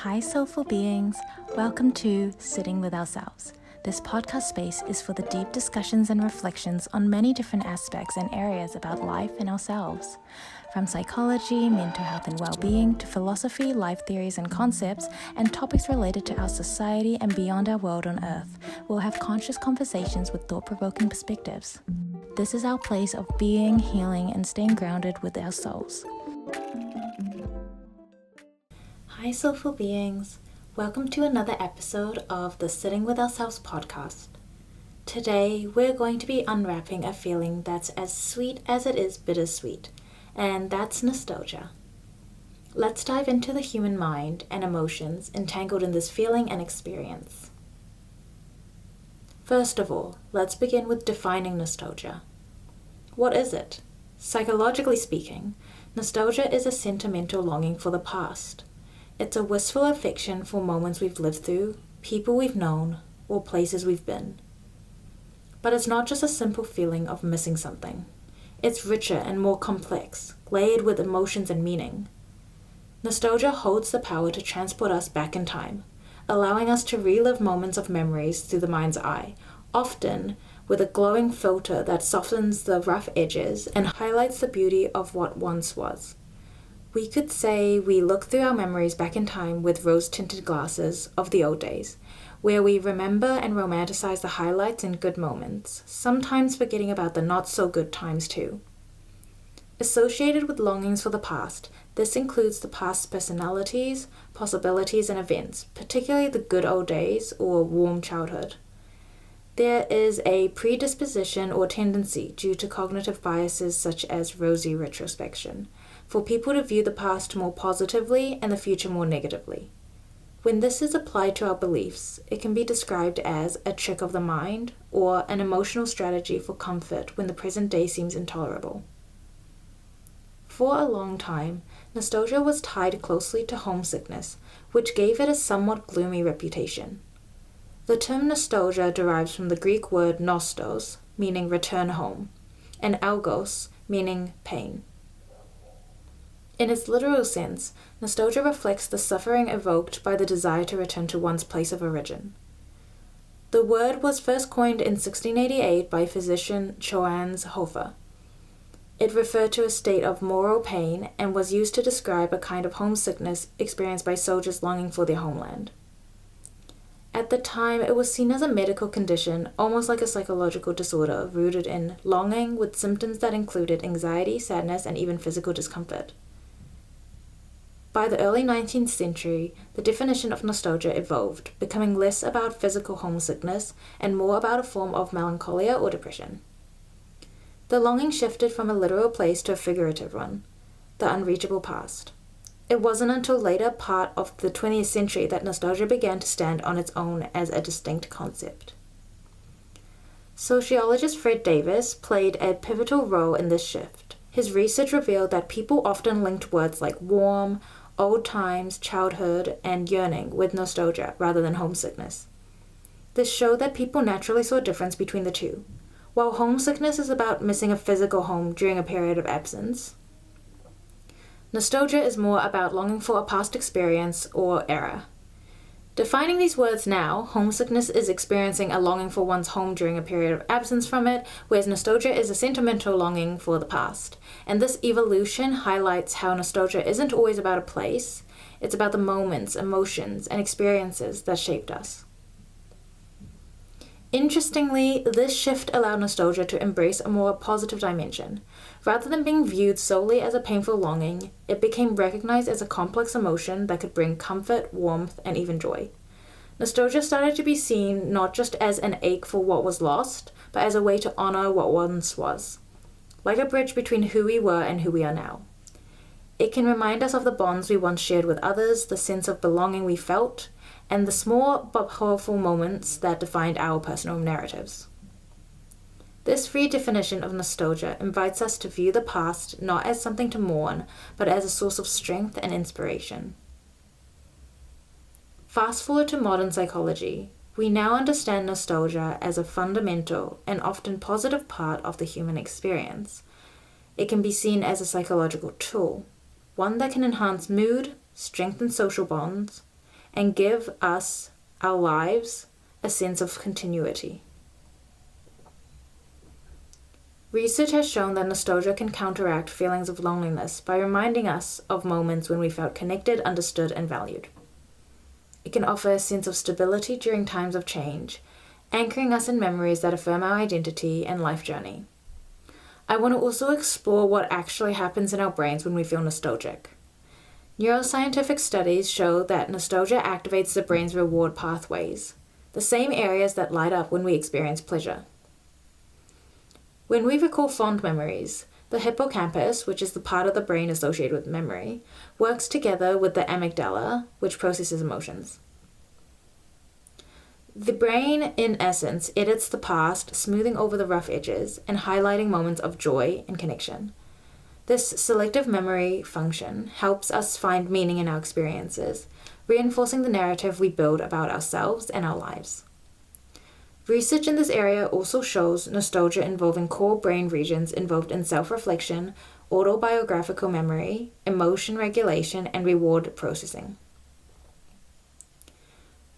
Hi, soulful beings. Welcome to Sitting with Ourselves. This podcast space is for the deep discussions and reflections on many different aspects and areas about life and ourselves. From psychology, mental health and well-being, to philosophy, life theories and concepts, and topics related to our society and beyond our world on Earth, we'll have conscious conversations with thought-provoking perspectives. This is our place of being, healing, and staying grounded with our souls. Hi, soulful beings. Welcome to another episode of the Sitting with Ourselves podcast. Today, we're going to be unwrapping a feeling that's as sweet as it is bittersweet, and that's nostalgia. Let's dive into the human mind and emotions entangled in this feeling and experience. First of all, let's begin with defining nostalgia. What is it? Psychologically speaking, nostalgia is a sentimental longing for the past. It's a wistful affection for moments we've lived through, people we've known, or places we've been. But it's not just a simple feeling of missing something. It's richer and more complex, layered with emotions and meaning. Nostalgia holds the power to transport us back in time, allowing us to relive moments of memories through the mind's eye, often with a glowing filter that softens the rough edges and highlights the beauty of what once was. We could say we look through our memories back in time with rose-tinted glasses of the old days, where we remember and romanticize the highlights and good moments, sometimes forgetting about the not-so-good times too. Associated with longings for the past, this includes the past's personalities, possibilities, and events, particularly the good old days or warm childhood. There is a predisposition or tendency due to cognitive biases such as rosy retrospection, for people to view the past more positively and the future more negatively. When this is applied to our beliefs, it can be described as a trick of the mind or an emotional strategy for comfort when the present day seems intolerable. For a long time, nostalgia was tied closely to homesickness, which gave it a somewhat gloomy reputation. The term nostalgia derives from the Greek word nostos, meaning return home, and algos, meaning pain. In its literal sense, nostalgia reflects the suffering evoked by the desire to return to one's place of origin. The word was first coined in 1688 by physician Johannes Hofer. It referred to a state of moral pain and was used to describe a kind of homesickness experienced by soldiers longing for their homeland. At the time, it was seen as a medical condition, almost like a psychological disorder, rooted in longing with symptoms that included anxiety, sadness, and even physical discomfort. By the early 19th century, the definition of nostalgia evolved, becoming less about physical homesickness and more about a form of melancholia or depression. The longing shifted from a literal place to a figurative one, the unreachable past. It wasn't until later part of the 20th century that nostalgia began to stand on its own as a distinct concept. Sociologist Fred Davis played a pivotal role in this shift. His research revealed that people often linked words like warm, old times, childhood, and yearning with nostalgia rather than homesickness. This showed that people naturally saw a difference between the two. While homesickness is about missing a physical home during a period of absence, nostalgia is more about longing for a past experience or era. Defining these words now, homesickness is experiencing a longing for one's home during a period of absence from it, whereas nostalgia is a sentimental longing for the past. And this evolution highlights how nostalgia isn't always about a place, it's about the moments, emotions, and experiences that shaped us. Interestingly, this shift allowed nostalgia to embrace a more positive dimension. Rather than being viewed solely as a painful longing, it became recognized as a complex emotion that could bring comfort, warmth, and even joy. Nostalgia started to be seen not just as an ache for what was lost, but as a way to honor what once was, like a bridge between who we were and who we are now. It can remind us of the bonds we once shared with others, the sense of belonging we felt, and the small but powerful moments that defined our personal narratives. This redefinition of nostalgia invites us to view the past not as something to mourn, but as a source of strength and inspiration. Fast forward to modern psychology, we now understand nostalgia as a fundamental and often positive part of the human experience. It can be seen as a psychological tool, one that can enhance mood, strengthen social bonds, and give us, our lives, a sense of continuity. Research has shown that nostalgia can counteract feelings of loneliness by reminding us of moments when we felt connected, understood, and valued. It can offer a sense of stability during times of change, anchoring us in memories that affirm our identity and life journey. I want to also explore what actually happens in our brains when we feel nostalgic. Neuroscientific studies show that nostalgia activates the brain's reward pathways, the same areas that light up when we experience pleasure. When we recall fond memories, the hippocampus, which is the part of the brain associated with memory, works together with the amygdala, which processes emotions. The brain, in essence, edits the past, smoothing over the rough edges and highlighting moments of joy and connection. This selective memory function helps us find meaning in our experiences, reinforcing the narrative we build about ourselves and our lives. Research in this area also shows nostalgia involving core brain regions involved in self-reflection, autobiographical memory, emotion regulation, and reward processing.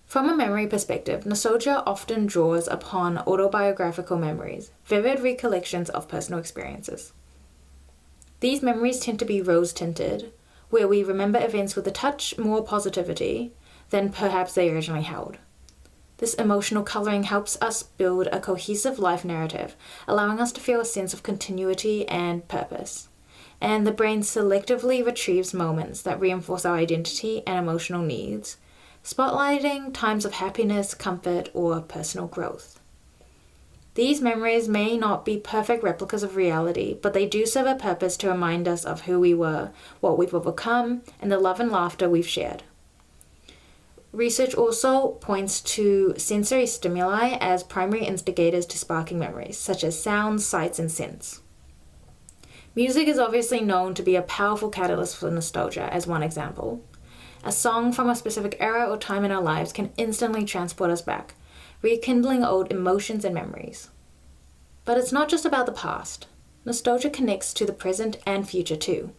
From a memory perspective, nostalgia often draws upon autobiographical memories, vivid recollections of personal experiences. These memories tend to be rose-tinted, where we remember events with a touch more positivity than perhaps they originally held. This emotional coloring helps us build a cohesive life narrative, allowing us to feel a sense of continuity and purpose. And the brain selectively retrieves moments that reinforce our identity and emotional needs, spotlighting times of happiness, comfort, or personal growth. These memories may not be perfect replicas of reality, but they do serve a purpose to remind us of who we were, what we've overcome, and the love and laughter we've shared. Research also points to sensory stimuli as primary instigators to sparking memories, such as sounds, sights, and scents. Music is obviously known to be a powerful catalyst for nostalgia, as one example. A song from a specific era or time in our lives can instantly transport us back, rekindling old emotions and memories. But it's not just about the past. Nostalgia connects to the present and future too.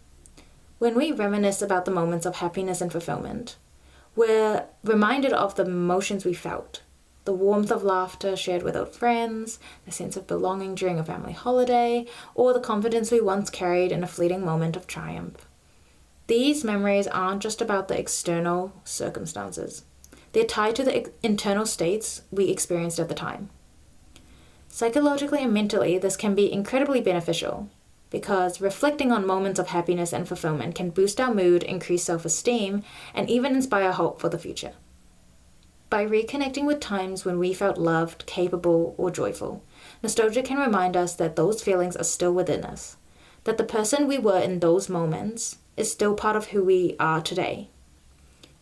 When we reminisce about the moments of happiness and fulfillment, we're reminded of the emotions we felt, the warmth of laughter shared with old friends, the sense of belonging during a family holiday, or the confidence we once carried in a fleeting moment of triumph. These memories aren't just about the external circumstances. They're tied to the internal states we experienced at the time. Psychologically and mentally, this can be incredibly beneficial because reflecting on moments of happiness and fulfillment can boost our mood, increase self-esteem, and even inspire hope for the future. By reconnecting with times when we felt loved, capable, or joyful, nostalgia can remind us that those feelings are still within us, that the person we were in those moments is still part of who we are today.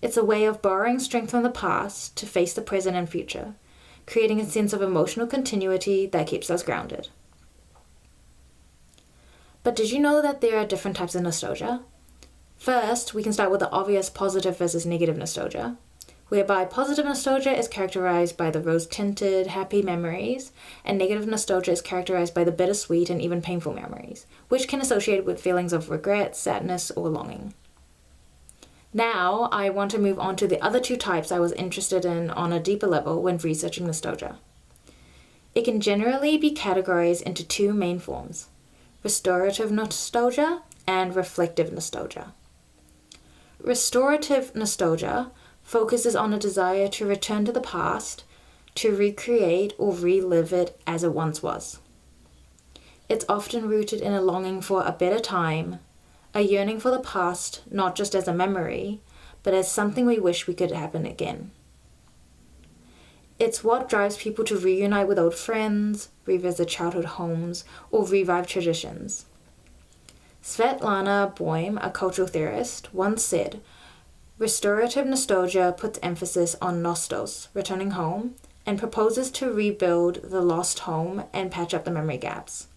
It's a way of borrowing strength from the past to face the present and future, creating a sense of emotional continuity that keeps us grounded. But did you know that there are different types of nostalgia? First, we can start with the obvious positive versus negative nostalgia, whereby positive nostalgia is characterized by the rose-tinted, happy memories, and negative nostalgia is characterized by the bittersweet and even painful memories, which can associate with feelings of regret, sadness, or longing. Now, I want to move on to the other two types I was interested in on a deeper level when researching nostalgia. It can generally be categorized into two main forms: restorative nostalgia and reflective nostalgia. Restorative nostalgia focuses on a desire to return to the past, to recreate or relive it as it once was. It's often rooted in a longing for a better time, a yearning for the past, not just as a memory, but as something we wish we could happen again. It's what drives people to reunite with old friends, revisit childhood homes, or revive traditions. Svetlana Boym, a cultural theorist, once said, "Restorative nostalgia puts emphasis on nostos, returning home, and proposes to rebuild the lost home and patch up the memory gaps.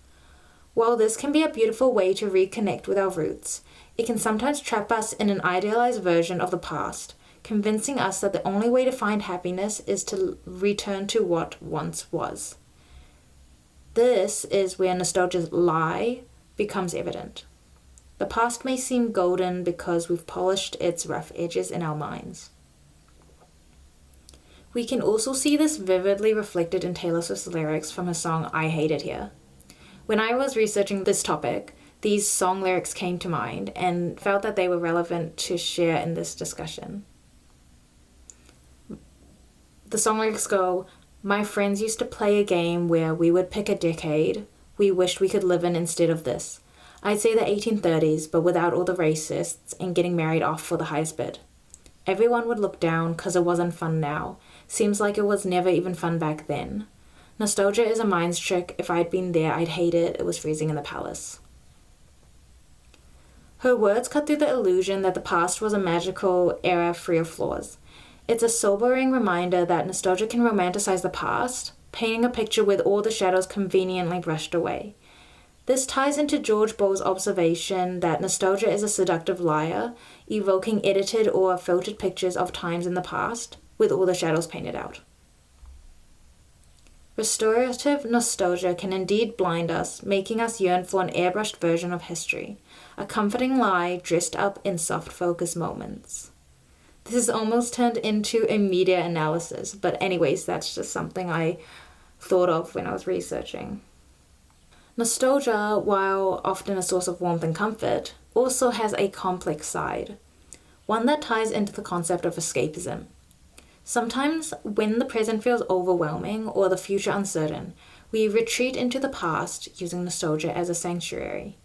While this can be a beautiful way to reconnect with our roots, it can sometimes trap us in an idealized version of the past, convincing us that the only way to find happiness is to return to what once was. This is where nostalgia's lie becomes evident. The past may seem golden because we've polished its rough edges in our minds." We can also see this vividly reflected in Taylor Swift's lyrics from her song I Hate It Here. When I was researching this topic, these song lyrics came to mind and felt that they were relevant to share in this discussion. The song lyrics go, "My friends used to play a game where we would pick a decade we wished we could live in instead of this. I'd say the 1830s, but without all the racists and getting married off for the highest bid. Everyone would look down 'cause it wasn't fun now. Seems like it was never even fun back then. Nostalgia is a mind's trick. If I'd been there, I'd hate it. It was freezing in the palace." Her words cut through the illusion that the past was a magical era free of flaws. It's a sobering reminder that nostalgia can romanticize the past, painting a picture with all the shadows conveniently brushed away. This ties into George Bowles' observation that nostalgia is a seductive liar, evoking edited or filtered pictures of times in the past, with all the shadows painted out. Restorative nostalgia can indeed blind us, making us yearn for an airbrushed version of history, a comforting lie dressed up in soft focus moments. This is almost turned into a media analysis, but anyways, that's just something I thought of when I was researching. Nostalgia, while often a source of warmth and comfort, also has a complex side, one that ties into the concept of escapism. Sometimes, when the present feels overwhelming or the future uncertain, we retreat into the past using nostalgia as a sanctuary.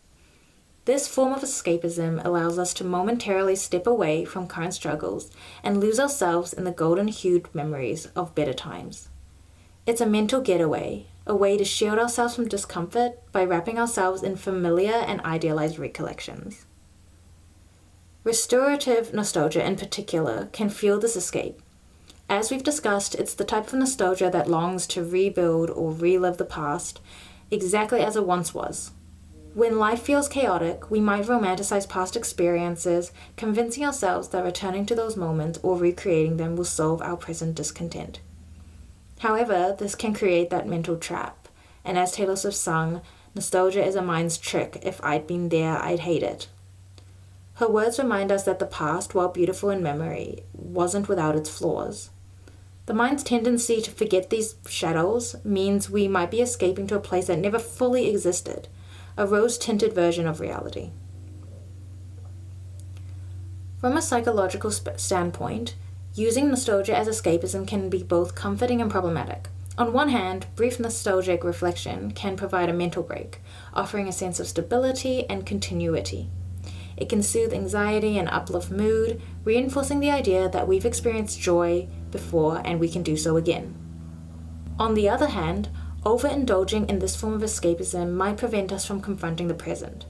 This form of escapism allows us to momentarily step away from current struggles and lose ourselves in the golden-hued memories of better times. It's a mental getaway, a way to shield ourselves from discomfort by wrapping ourselves in familiar and idealized recollections. Restorative nostalgia in particular can fuel this escape. As we've discussed, it's the type of nostalgia that longs to rebuild or relive the past exactly as it once was. When life feels chaotic, we might romanticize past experiences, convincing ourselves that returning to those moments or recreating them will solve our present discontent. However, this can create that mental trap, and as Taylor Swift sung, "Nostalgia is a mind's trick. If I'd been there, I'd hate it." Her words remind us that the past, while beautiful in memory, wasn't without its flaws. The mind's tendency to forget these shadows means we might be escaping to a place that never fully existed, a rose-tinted version of reality. From a psychological standpoint, using nostalgia as escapism can be both comforting and problematic. On one hand, brief nostalgic reflection can provide a mental break, offering a sense of stability and continuity. It can soothe anxiety and uplift mood, reinforcing the idea that we've experienced joy before and we can do so again. On the other hand, overindulging in this form of escapism might prevent us from confronting the present.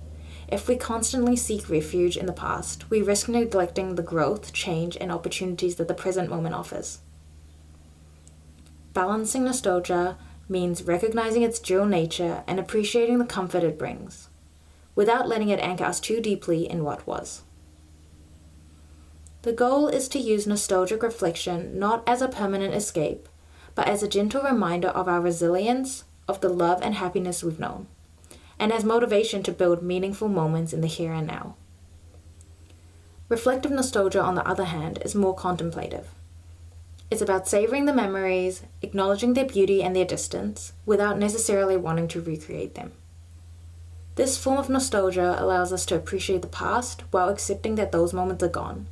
If we constantly seek refuge in the past, we risk neglecting the growth, change, and opportunities that the present moment offers. Balancing nostalgia means recognizing its dual nature and appreciating the comfort it brings, without letting it anchor us too deeply in what was. The goal is to use nostalgic reflection not as a permanent escape, but as a gentle reminder of our resilience, of the love and happiness we've known, and as motivation to build meaningful moments in the here and now. Reflective nostalgia, on the other hand, is more contemplative. It's about savoring the memories, acknowledging their beauty and their distance, without necessarily wanting to recreate them. This form of nostalgia allows us to appreciate the past while accepting that those moments are gone.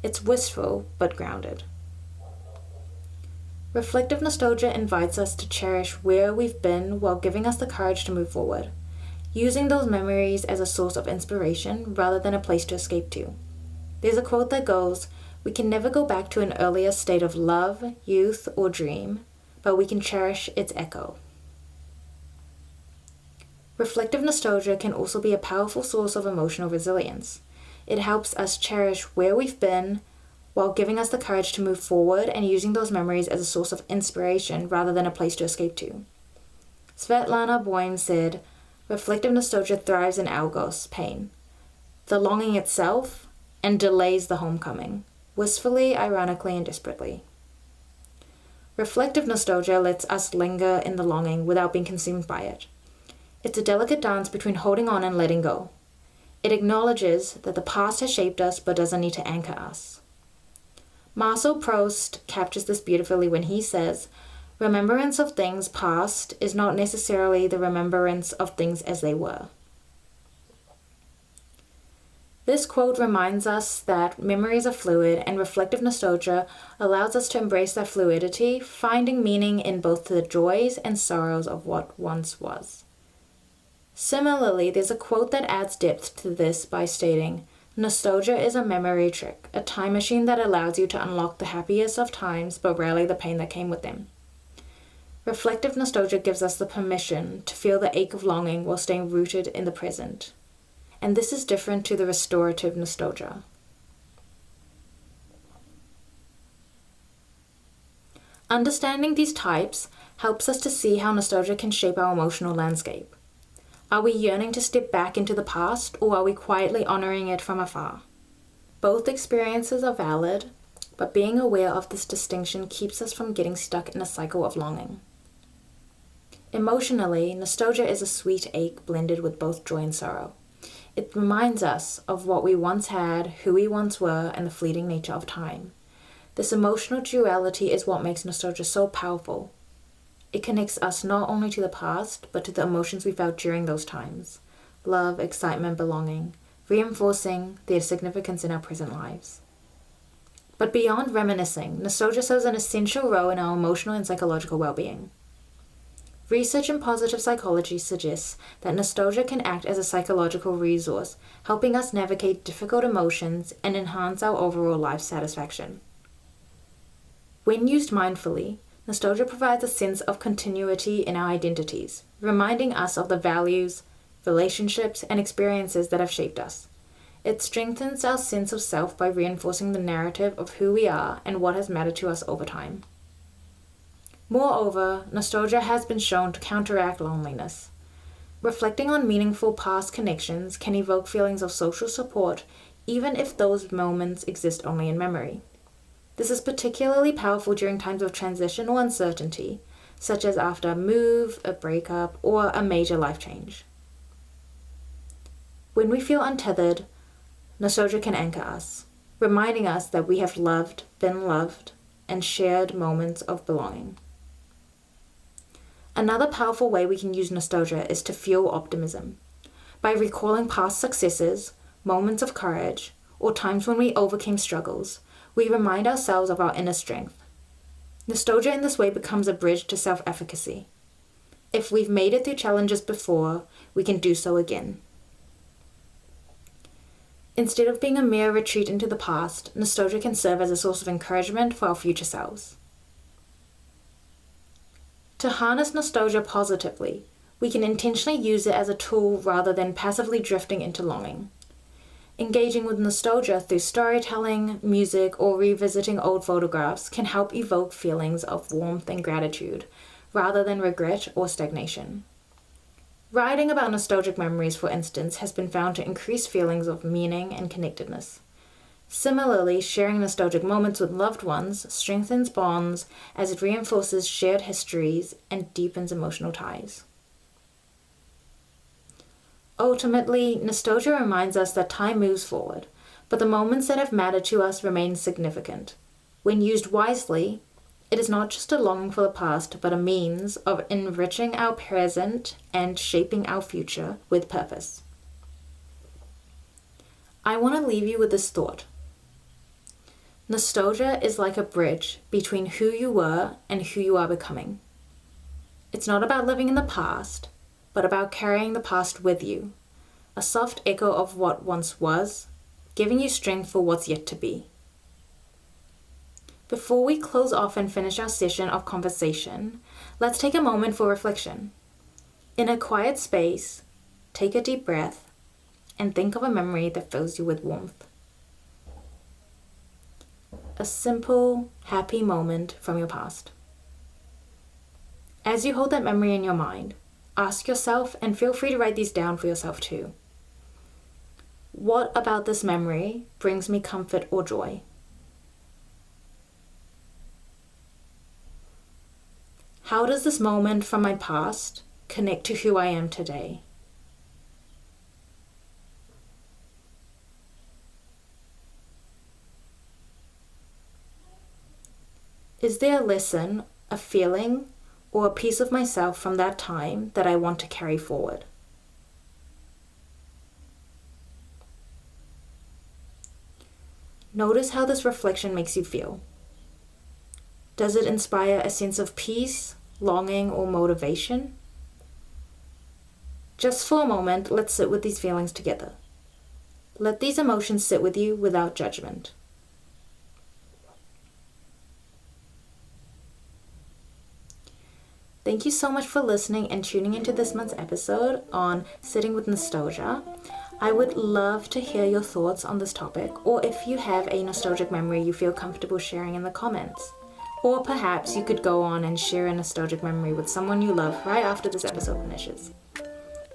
It's wistful, but grounded. Reflective nostalgia invites us to cherish where we've been while giving us the courage to move forward, using those memories as a source of inspiration rather than a place to escape to. There's a quote that goes, "We can never go back to an earlier state of love, youth, or dream, but we can cherish its echo." Reflective nostalgia can also be a powerful source of emotional resilience. It helps us cherish where we've been while giving us the courage to move forward and using those memories as a source of inspiration rather than a place to escape to. Svetlana Boym said, "Reflective nostalgia thrives in algos, pain, the longing itself, and delays the homecoming, wistfully, ironically, and desperately." Reflective nostalgia lets us linger in the longing without being consumed by it. It's a delicate dance between holding on and letting go. It acknowledges that the past has shaped us but doesn't need to anchor us. Marcel Proust captures this beautifully when he says, "Remembrance of things past is not necessarily the remembrance of things as they were." This quote reminds us that memories are fluid, and reflective nostalgia allows us to embrace that fluidity, finding meaning in both the joys and sorrows of what once was. Similarly, there's a quote that adds depth to this by stating, "Nostalgia is a memory trick, a time machine that allows you to unlock the happiest of times, but rarely the pain that came with them." Reflective nostalgia gives us the permission to feel the ache of longing while staying rooted in the present. And this is different to the restorative nostalgia. Understanding these types helps us to see how nostalgia can shape our emotional landscape. Are we yearning to step back into the past, or are we quietly honoring it from afar? Both experiences are valid, but being aware of this distinction keeps us from getting stuck in a cycle of longing. Emotionally, nostalgia is a sweet ache blended with both joy and sorrow. It reminds us of what we once had, who we once were, and the fleeting nature of time. This emotional duality is what makes nostalgia so powerful. It connects us not only to the past, but to the emotions we felt during those times: love, excitement, belonging, reinforcing their significance in our present lives. But beyond reminiscing, nostalgia serves an essential role in our emotional and psychological well-being. Research in positive psychology suggests that nostalgia can act as a psychological resource, helping us navigate difficult emotions and enhance our overall life satisfaction. When used mindfully, nostalgia provides a sense of continuity in our identities, reminding us of the values, relationships, and experiences that have shaped us. It strengthens our sense of self by reinforcing the narrative of who we are and what has mattered to us over time. Moreover, nostalgia has been shown to counteract loneliness. Reflecting on meaningful past connections can evoke feelings of social support, even if those moments exist only in memory. This is particularly powerful during times of transition or uncertainty, such as after a move, a breakup, or a major life change. When we feel untethered, nostalgia can anchor us, reminding us that we have loved, been loved, and shared moments of belonging. Another powerful way we can use nostalgia is to fuel optimism. By recalling past successes, moments of courage, or times when we overcame struggles, we remind ourselves of our inner strength. Nostalgia in this way becomes a bridge to self-efficacy. If we've made it through challenges before, we can do so again. Instead of being a mere retreat into the past, nostalgia can serve as a source of encouragement for our future selves. To harness nostalgia positively, we can intentionally use it as a tool rather than passively drifting into longing. Engaging with nostalgia through storytelling, music, or revisiting old photographs can help evoke feelings of warmth and gratitude, rather than regret or stagnation. Writing about nostalgic memories, for instance, has been found to increase feelings of meaning and connectedness. Similarly, sharing nostalgic moments with loved ones strengthens bonds as it reinforces shared histories and deepens emotional ties. Ultimately, nostalgia reminds us that time moves forward, but the moments that have mattered to us remain significant. When used wisely, it is not just a longing for the past, but a means of enriching our present and shaping our future with purpose. I want to leave you with this thought. Nostalgia is like a bridge between who you were and who you are becoming. It's not about living in the past, but about carrying the past with you, a soft echo of what once was, giving you strength for what's yet to be. Before we close off and finish our session of conversation, let's take a moment for reflection. In a quiet space, take a deep breath and think of a memory that fills you with warmth. A simple, happy moment from your past. As you hold that memory in your mind, ask yourself, and feel free to write these down for yourself too. What about this memory brings me comfort or joy? How does this moment from my past connect to who I am today? Is there a lesson, a feeling, or a piece of myself from that time that I want to carry forward? Notice how this reflection makes you feel. Does it inspire a sense of peace, longing, or motivation? Just for a moment, let's sit with these feelings together. Let these emotions sit with you without judgment. Thank you so much for listening and tuning into this month's episode on Sitting with Nostalgia. I would love to hear your thoughts on this topic, or if you have a nostalgic memory you feel comfortable sharing in the comments. Or perhaps you could go on and share a nostalgic memory with someone you love right after this episode finishes.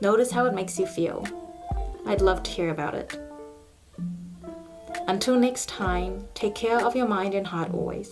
Notice how it makes you feel. I'd love to hear about it. Until next time, take care of your mind and heart always.